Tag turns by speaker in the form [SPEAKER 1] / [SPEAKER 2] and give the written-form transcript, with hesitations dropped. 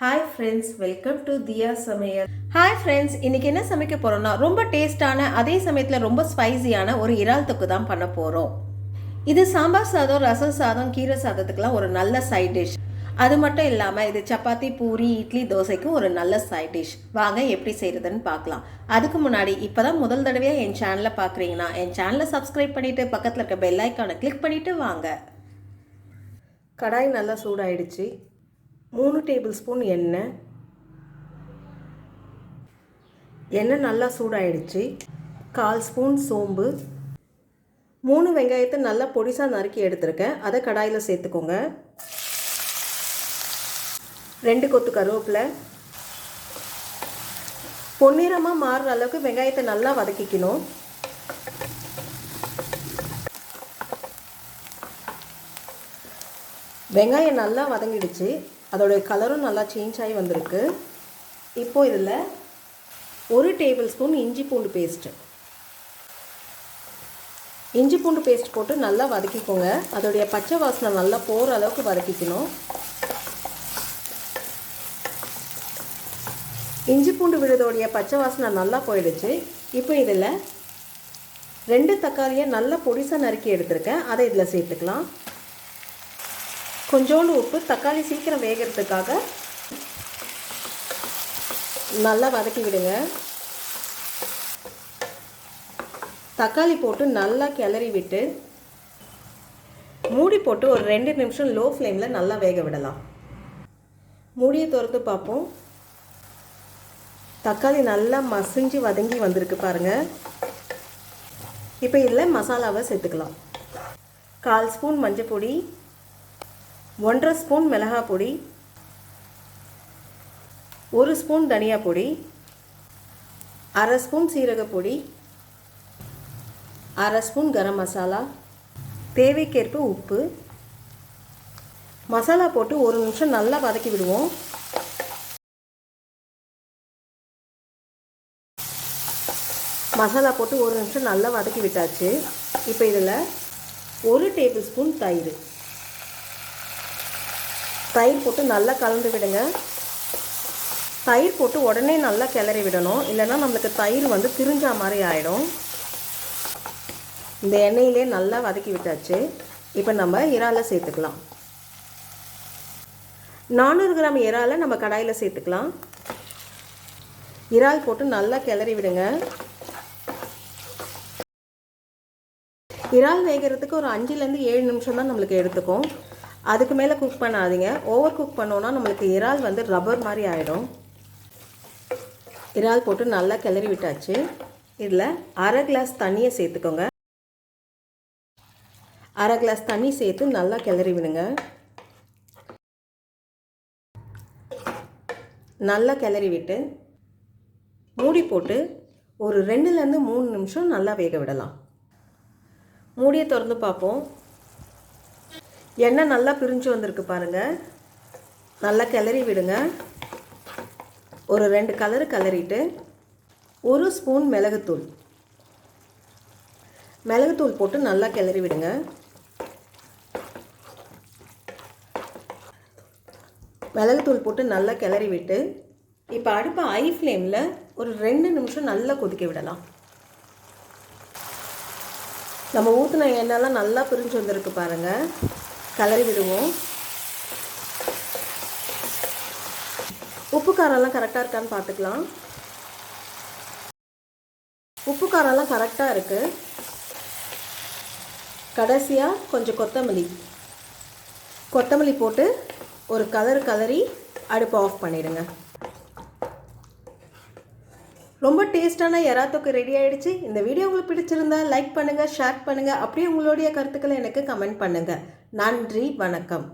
[SPEAKER 1] Hi friends, welcome to Diya Samayal. Hi friends, இன்னைக்கு என்ன சமைக்க போறோம்னா ரொம்ப டேஸ்டான அதே சமயத்துல ரொம்ப ஸ்பைசியான ஒரு இறால் தொக்கு தான் பண்ண போறோம். இது சாம்பார் சாதம், ரசம் சாதம், கீரை சாதத்துக்குலாம் ஒரு நல்ல சைட் டிஷ். அது மட்டும் இல்லாம இது சப்பாத்தி, பூரி, இட்லி, தோசைக்கும் ஒரு நல்ல சைட் டிஷ். வாங்க எப்படி செய்யறதுன்னு பார்க்கலாம். அதுக்கு முன்னாடி இப்பதான் முதல் தடவையா என் சேனலை பாக்குறீங்கன்னா என் சேனலை சப்ஸ்கிரைப் பண்ணிட்டு பக்கத்துல இருக்க பெல் ஐக்கானை கிளிக் பண்ணிட்டு வாங்க. கடாய் நல்லா சூடாயிடுச்சு. 3 டேபிள் ஸ்பூன் எண்ணெய் நல்லா சூடாயிடுச்சு. 1/4 ஸ்பூன் சோம்பு, 3 வெங்காயத்தை நல்லா பொடிசாக நறுக்கி எடுத்துருக்கேன், அதை கடாயில் சேர்த்துக்கோங்க. 2 கொத்து கருவேப்பிலை. பொன்னிறமாக மாறுற அளவுக்கு வெங்காயத்தை நல்லா வதக்கிக்கணும். வெங்காயம் நல்லா வதங்கிடுச்சு, அதோடைய கலரும் நல்லா சேஞ்ச் ஆகி வந்திருக்கு. இப்போது இதில் 1 டேபிள் ஸ்பூன் இஞ்சி பூண்டு பேஸ்ட்டு போட்டு நல்லா வதக்கிக்கோங்க. அதோடைய பச்சை வாசனை நல்லா போகிற அளவுக்கு வதக்கிக்கணும். இஞ்சி பூண்டு விழுதோடைய பச்சை வாசனை நல்லா போயிடுச்சு. இப்போ இதில் 2 தக்காளியை நல்லா பொடிசாக நறுக்கி எடுத்துருக்கேன், அதை இதில் சேர்த்துக்கலாம். கொஞ்சோண்டு உப்பு, தக்காளி சீக்கிரம் வேகிறதுக்காக நல்லா வதக்கி விடுங்க. தக்காளி போட்டு நல்லா கிளறி விட்டு மூடி போட்டு ஒரு 2 நிமிஷம் லோ ஃப்ளேமில் நல்லா வேக விடலாம். மூடியை திறந்து பார்ப்போம். தக்காளி நல்லா மசிஞ்சு வதங்கி வந்திருக்கு பாருங்கள். இப்போ இதில் மசாலாவை சேர்த்துக்கலாம். 1/4 ஸ்பூன் மஞ்சள் பொடி, 1/2 ஸ்பூன் மிளகாய் பொடி, 1 ஸ்பூன் தனியா பொடி, 1/2 ஸ்பூன் சீரகப்பொடி, 1/2 ஸ்பூன் கரம் மசாலா, தேவைக்கேற்ப உப்பு. மசாலா போட்டு 1 நிமிஷம் நல்லா வதக்கி விடுவோம். மசாலா போட்டு 1 நிமிஷம் நல்லா வதக்கி விட்டாச்சு. இப்போ இதில் 1 டேபிள் ஸ்பூன் தயிர் போட்டு நல்லா கலந்து விடுங்க. தயிர் போட்டு உடனே நல்லா கிளறி விடணும், இல்லைன்னா நம்மளுக்கு தயிர் திரிஞ்சா மாதிரி ஆகிடும். இந்த எண்ணெயிலே நல்லா வதக்கி விட்டாச்சு. இப்போ நம்ம இறாலை சேர்த்துக்கலாம். 400 கிராம் இறாலை நம்ம கடாயில் சேர்த்துக்கலாம். இறால் போட்டு நல்லா கிளறி விடுங்க. இறால் வேகிறதுக்கு ஒரு 5லேருந்து 7 நிமிஷம் தான் நம்மளுக்கு எடுத்துக்கும். அதுக்கு மேலே குக் பண்ணாதீங்க. ஓவர் குக் பண்ணோன்னா நம்மளுக்கு இறால் ரப்பர் மாதிரி ஆகிடும். இறால் போட்டு நல்லா கிளறி விட்டாச்சு. இதில் 1/2 கிளாஸ் தண்ணியை சேர்த்துக்கோங்க. 1/2 கிளாஸ் தண்ணி சேர்த்து நல்லா கிளறி விடுங்க. நல்லா கிளறி விட்டு மூடி போட்டு ஒரு 2லேருந்து 3 நிமிஷம் நல்லா வேக விடலாம். மூடியை திறந்து பார்ப்போம். எண்ணெய் நல்லா பிரிஞ்சு வந்திருக்கு பாருங்கள். நல்லா கிளறி விடுங்க. ஒரு 2 கலரு கிளறிட்டு 1 ஸ்பூன் மிளகுத்தூள் போட்டு நல்லா கிளறி விடுங்க. மிளகுத்தூள் போட்டு நல்லா கிளறி விட்டு இப்போ அடுப்பை ஹை ஃப்ளேமில் ஒரு 2 நிமிஷம் நல்லா கொதிக்க விடலாம். நம்ம ஊற்றின எண்ணெய்லாம் நல்லா பிரிஞ்சு வந்திருக்கு பாருங்கள். கிளறி விடுவோம். உப்பு காரம்லாம் கரெக்டாக இருக்கான்னு பார்த்துக்கலாம். உப்பு காரம்லாம் கரெக்டாக இருக்குது. கடைசியாக கொஞ்சம் கொத்தமல்லி போட்டு ஒரு கிளறி அடுப்பை ஆஃப் பண்ணிடுங்க. ரொம்ப டேஸ்டான இறா தொக்கு ரெடி ஆகிடுச்சு. இந்த வீடியோ உங்களுக்கு பிடிச்சிருந்தா லைக் பண்ணுங்கள், ஷேர் பண்ணுங்கள். அப்படியே உங்களுடைய கருத்துக்களை எனக்கு கமெண்ட் பண்ணுங்கள். நன்றி, வணக்கம்.